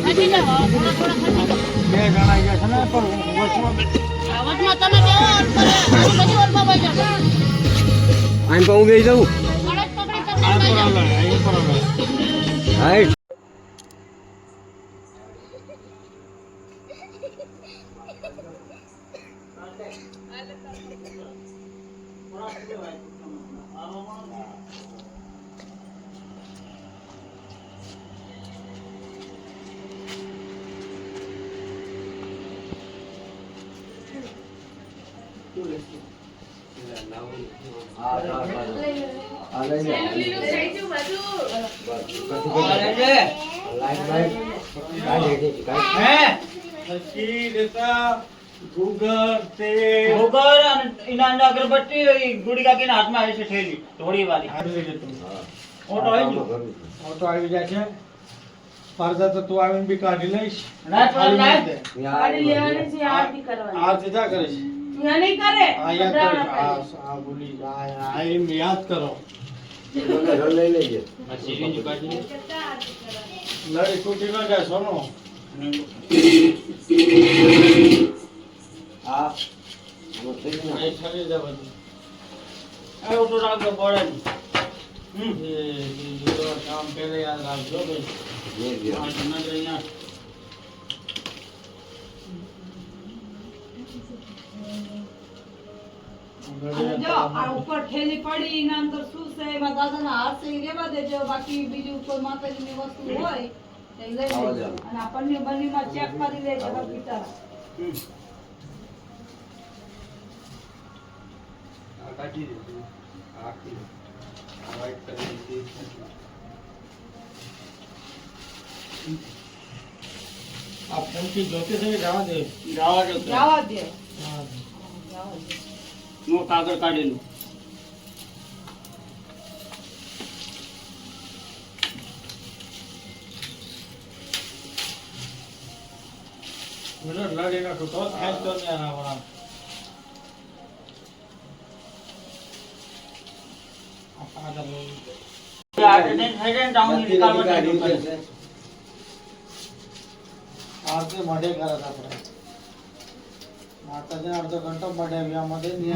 ખસી જાઓ, થોડા થોડા ખસી જાઓ. બે જણા ગયા છે ને પણ વચમાં વચમાં તમે બેહો, અને પછી ઓલમાં વહી જાઓ. આમ પણ હું બેસી જાઉં. કળશ પકડી તમને આ લઈ પર જાઓ. આલે, અહીં પર આલે. હાઈટ. પછી લેતા ગુગર તે ગોબર અને એના અંદર અગરબત્તી ગુડી કાકીના હાથમાં આવી છે થેલી થોડી વાળી હારી લેતું. ઓટો આવી ગયો ઓટો આવી જાય છે. ફરતા તો તું આવીને બી કાઢી લઈશ. રાત પર લાય. ગાડી લેવાની છે આરતી કરવાની આ સીધા કરે છે. અહીંયા નહીં કરે આ યાદ કરીશ. આ બોલી આ એમ યાદ કરો. લઈ લેજે. લડી તૂટી ન જાય સોનો. હા અહીં ઠરી જાય બધું. આ ઓટો રાખજો પડે નહીં. એ બીજો કામ પહેલે યાદ રાખજો ભાઈ. આ નજર અહીંયા. અને જો આ ઉપર થેલી પડી એના અંદર શું છે એમાં દાદાના હાથ છે એ રહેવા દેજો બાકી બીજું કોઈ માતાજીની વસ્તુ હોય તો એ લઈ લેજો અને આ પન્ની બન્નીમાં ચેક કરી લેજો બિચારા આ કાઢી દે. આખી આ વાઈટ કલરની ચીજ છે. આ ફૂંકી જોતી છે કે જવા દે. જવા દો તો. જવા દે હા. જવા દે હું કાગળ કાઢેલું મને લડી નાખું તો થાય તો ને આના વાળા. આ પાગલ લોકો. આ ટ્રેન થઈ જાય ને ટાઉન નિકાલ માટે આરતી મોઢે કરત આપણે. માતાજીને અડધો ઘંટો મોઢે વ્યામાં દે ને